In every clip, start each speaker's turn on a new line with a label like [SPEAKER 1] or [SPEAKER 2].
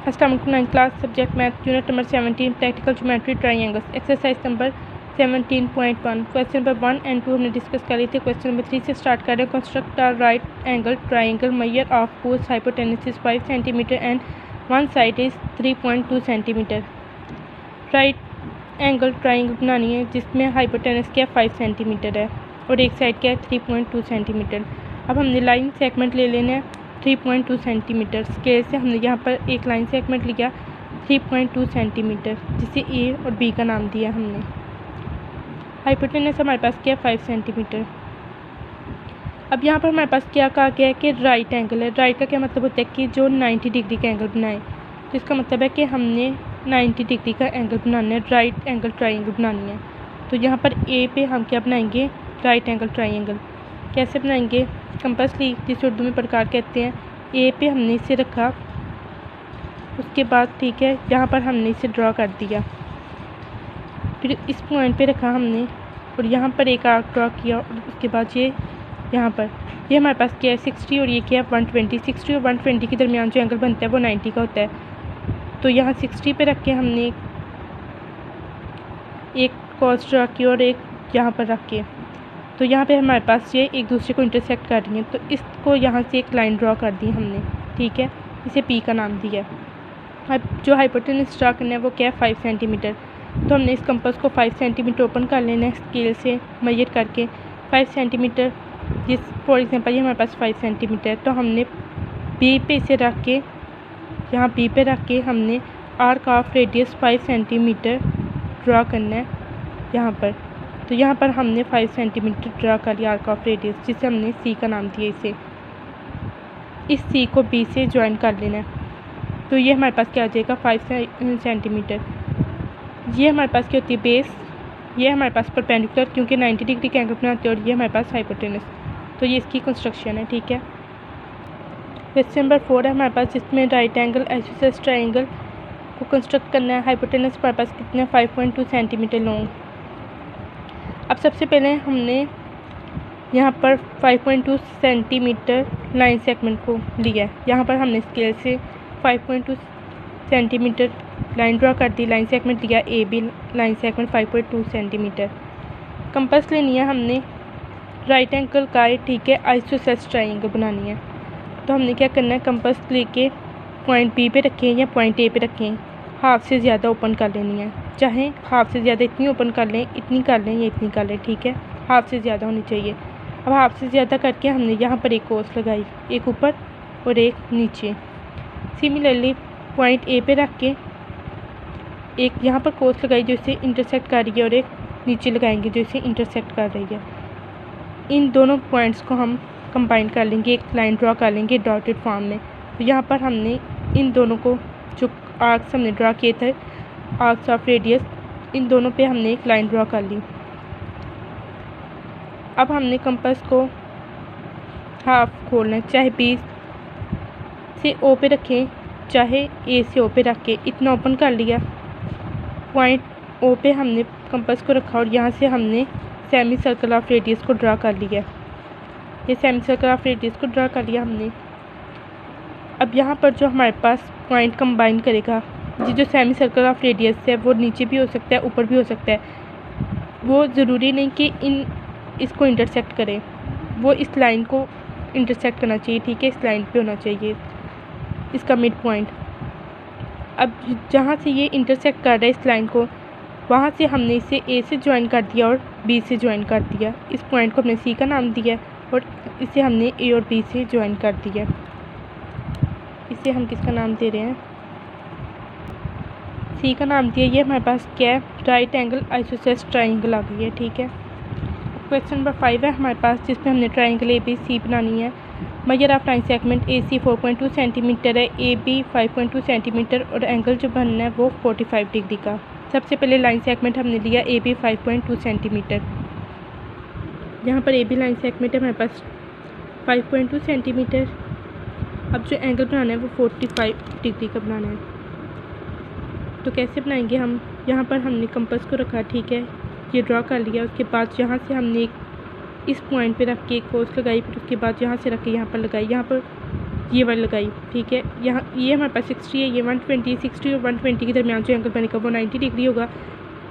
[SPEAKER 1] अस्सलाम वालेकुम class subject math unit number 17 practical geometry triangles exercise number 17.1 question number 1 and 2 हमने discuss कर ली थी। क्वेश्चन नंबर 3 से स्टार्ट कर रहे हैं। Construct a right angle triangle measure of whose hypotenuse is 5 cm and one side is 3.2 cm। Right angle triangle बनानी है जिसमें हाइपोटेनस क्या 5 सेंटीमीटर है और एक साइड क्या है 3.2 सेंटीमीटर। अब हमने लाइन सेगमेंट ले लेना है 3.2 सेंटीमीटर। स्केल से हमने यहाँ पर एक लाइन सेगमेंट लिया 3.2 सेंटीमीटर जिसे ए और बी का नाम दिया हमने। हाइपोटेनस हमारे पास क्या है 5 सेंटीमीटर। अब यहाँ पर हमारे पास क्या कहा गया है कि राइट एंगल है। राइट का क्या मतलब होता है कि जो 90 डिग्री का एंगल बनाए। तो इसका मतलब है कि हमने 90 डिग्री का एंगल बनाना है, राइट एंगल ट्रायंगल बनानी है। तो यहाँ पर ए पे हम क्या बनाएंगे राइट एंगल ट्रायंगल। कैसे बनाएंगे, कंपास ली जिसे उर्दू में प्रकार कहते हैं। ए पे हमने इसे रखा, उसके बाद ठीक है यहाँ पर हमने इसे ड्रॉ कर दिया, फिर इस पॉइंट पे रखा हमने और यहाँ पर एक आर्क ड्रॉ किया और उसके बाद ये यहाँ पर ये हमारे पास क्या है 60 और ये क्या है 120। 60 और 120 के दरमियान जो एंगल बनता है वो 90 का होता है। तो यहाँ 60 पे रख के हमने एक कॉस ड्रॉ की और एक यहाँ पर रख के, तो यहाँ पे हमारे पास ये एक दूसरे को इंटरसेक्ट कर रही हैं। तो इसको यहाँ से एक लाइन ड्रॉ कर दी हमने, ठीक है, इसे पी का नाम दिया। अब जो हाइपोटेनस ड्रॉ करना है वो क्या है 5 सेंटीमीटर। तो हमने इस कंपास को 5 सेंटीमीटर ओपन कर लेना है स्केल से मेजर करके 5 सेंटीमीटर। जिस फॉर एग्जांपल ये हमारे पास 5 सेंटीमीटर है तो हमने बी पे इसे रख के यहाँ बी पे रख के हमने arc of radius 5 centimetre draw करना है यहाँ पर। तो यहाँ पर हमने 5 सेंटीमीटर ड्रा कर लिया आर्क ऑफ रेडियस जिसे हमने सी का नाम दिया। इसे इस सी को बी से ज्वाइन कर लेना है। तो ये हमारे पास क्या आ जाएगा 5 सेंटीमीटर। ये हमारे पास क्या होती है बेस, ये हमारे पास परपेंडिकुलर क्योंकि 90 डिग्री का एंगल बनाते हैं और ये हमारे पास हाइपोटेनस। तो ये इसकी कंस्ट्रक्शन है, ठीक है। क्वेश्चन नंबर 4 है हमारे पास जिसमें राइट एंगल आइसोसेलेस ट्रायंगल को कंस्ट्रक्ट करना है। हाइपोटेनस हमारे पास कितना 5.2 सेंटीमीटर लॉन्ग। अब सबसे पहले हमने यहाँ पर 5.2 सेंटीमीटर लाइन सेगमेंट को लिया है। यहाँ पर हमने स्केल से 5.2 सेंटीमीटर लाइन ड्रॉ कर दी, लाइन सेगमेंट लिया A B line segment 5.2 centimetre. Compass लेनी है हमने राइट एंगल का है, ठीक है, आइसोसेलेस ट्रायंगल बनानी है। तो हमने क्या करना है कंपास लेके पॉइंट बी पे रखें या पॉइंट ए पे रखें, हाफ से ज़्यादा ओपन कर लेनी है। चाहे हाफ से ज़्यादा इतनी ओपन कर लें, इतनी कर लें या इतनी कर लें, ठीक है, हाफ से ज़्यादा होनी चाहिए। अब हाफ से ज़्यादा करके हमने यहाँ पर एक कोस लगाई, एक ऊपर और एक नीचे। सिमिलरली पॉइंट ए पे रख के एक यहाँ पर कोस लगाई जो इसे इंटरसेक्ट कर रही है और एक नीचे लगाएंगे जो इसे इंटरसेक्ट कर रही है। इन दोनों पॉइंट्स को हम कंबाइन कर लेंगे, एक लाइन ड्रॉ कर लेंगे डॉटेड फॉर्म में। तो यहाँ पर हमने इन दोनों को जो आर्क्स हमने ड्रॉ किए थे आर्क्स ऑफ रेडियस, इन दोनों पे हमने एक लाइन ड्रॉ कर ली। अब हमने कंपास को हाफ खोलना है, चाहे बी से ओ पे रखें चाहे ए से ओ पे रख के इतना ओपन कर लिया। पॉइंट ओ पे हमने कंपास को रखा और यहाँ से हमने सेमी सर्कल ऑफ रेडियस को ड्रा कर लिया। ये सेमी सर्कल ऑफ रेडियस को ड्रा कर लिया हमने। अब यहाँ पर जो हमारे पास पॉइंट कंबाइन करेगा, ये जो सेमी सर्कल ऑफ रेडियस है वो नीचे भी हो सकता है ऊपर भी हो सकता है। वो ज़रूरी नहीं कि इसको इंटरसेक्ट करे, वो इस लाइन को इंटरसेक्ट करना चाहिए, ठीक है, इस लाइन पे होना चाहिए इसका मिड पॉइंट। अब जहाँ से ये इंटरसेक्ट कर रहा है इस लाइन को, वहाँ से हमने इसे ए से ज्वाइन कर दिया और बी से ज्वाइन कर दिया। इस पॉइंट को हमने सी का नाम दिया और इसे हमने ए और बी से ज्वाइन कर दिया। इसे हम किसका नाम दे रहे हैं, सी का नाम दिया। ये हमारे पास क्या है राइट एंगल आइसोसेलेस ट्रायंगल आ गई है, ठीक है। क्वेश्चन नंबर 5 है हमारे पास जिसमें हमने ट्रायंगल ए बी सी बनानी है। Measure of line segment A C 4.2 centimetre है, ए बी 5.2 सेंटीमीटर और एंगल जो बनना है वो 45 डिग्री का। सबसे पहले लाइन सेगमेंट हमने लिया ए बी 5.2 सेंटीमीटर। यहाँ पर ए बी लाइन सेगमेंट है हमारे पास 5.2 सेंटीमीटर। अब जो एंगल बनाना है वो 45 डिग्री का बनाना है। तो कैसे बनाएंगे हम, यहाँ पर हमने कंपास को रखा, ठीक है, ये ड्रॉ कर लिया। उसके बाद यहाँ से हमने एक इस पॉइंट पे रख के एक कोस लगाई, फिर उसके बाद यहाँ से रख के यहाँ पर लगाई। यहाँ पर ये वाली लगाई, ठीक है। यहाँ ये हमारे पास 60 है, ये 120, 60 और 120 के दरमियान जो एंगल बनेगा वो 90 डिग्री होगा।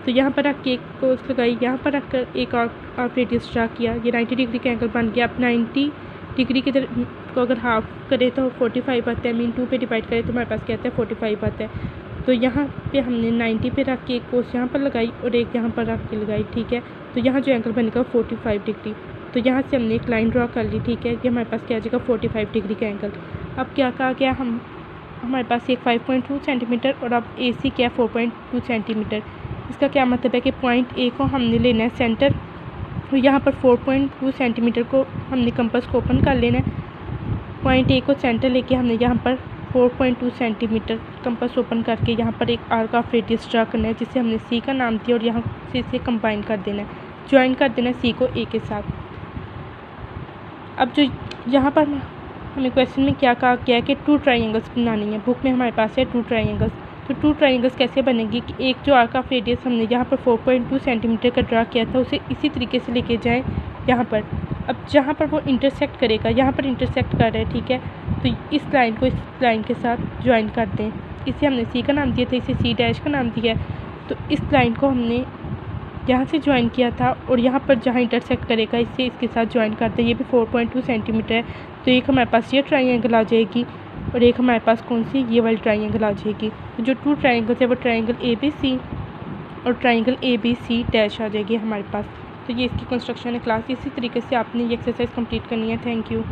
[SPEAKER 1] तो यहाँ पर रख के एक कोस लगाई, यहाँ पर रख कर एक और रेडियस ड्रा किया, ये 90 डिग्री का एंगल बन गया। अब 90 डिग्री के को अगर हाफ करें तो 45 आता है, मीन 2 पे डिवाइड करें तो हमारे पास क्या आता है 45 आता है। तो यहाँ पे हमने 90 पे रख के एक कोस यहाँ पर लगाई और एक यहाँ पर रख के लगाई, ठीक है। तो यहाँ जो एंगल बनेगा 45 डिग्री। तो यहाँ से हमने एक लाइन ड्रॉ कर ली, ठीक है। ये हमारे पास क्या आ जाएगा 45 डिग्री का एंगल। अब क्या कहा गया, हमारे पास एक 5.2 सेंटीमीटर और अब ए सी क्या 4.2 सेंटीमीटर। इसका क्या मतलब है कि पॉइंट ए को हमने लेना है सेंटर, तो यहाँ पर 4.2 सेंटीमीटर को हमने कंपास को ओपन कर लेना है। पॉइंट ए को सेंटर लेके हमने यहाँ पर 4.2 सेंटीमीटर कंपास ओपन करके यहाँ पर एक आर्क ऑफ रेडियस ड्रा करना है, जिसे हमने सी का नाम दिया और यहाँ से इसे कंबाइन कर देना है, ज्वाइन कर देना है सी को ए के साथ। अब जो यहाँ पर हमें क्वेश्चन में क्या कहा गया है कि 2 ट्राइंगल्स बनानी है। बुक में हमारे पास है 2 ट्राइंगल्स। तो 2 ट्राइंगल्स कैसे बनेंगी कि एक जो आर्क ऑफ रेडियस हमने यहाँ पर 4.2 सेंटीमीटर का ड्रा किया था उसे इसी तरीके से लेके जाएं यहाँ पर। अब जहाँ पर वो इंटरसेक्ट करेगा, यहाँ पर इंटरसेक्ट कर रहा है, ठीक है। तो इस लाइन को इस लाइन के साथ ज्वाइन कर दें। इसे हमने सी का नाम दिया था, इसे सी डैश का नाम दिया है। तो इस लाइन को हमने यहाँ से ज्वाइन किया था और यहाँ पर जहाँ इंटरसेक्ट करेगा इससे इसके साथ ज्वाइन करते हैं। ये भी 4.2 सेंटीमीटर है। तो एक हमारे पास ये ट्राइंगल आ जाएगी और एक हमारे पास कौन सी, ये वाली ट्राइंगल आ जाएगी। तो जो 2 ट्राइंगल्स है वो ट्राइंगल ए बी सी और triangle A B C dash आ जाएगी हमारे पास। तो ये इसकी कंस्ट्रक्शन है क्लास। इसी तरीके से आपने ये एक्सरसाइज कंप्लीट करनी है। Thank you.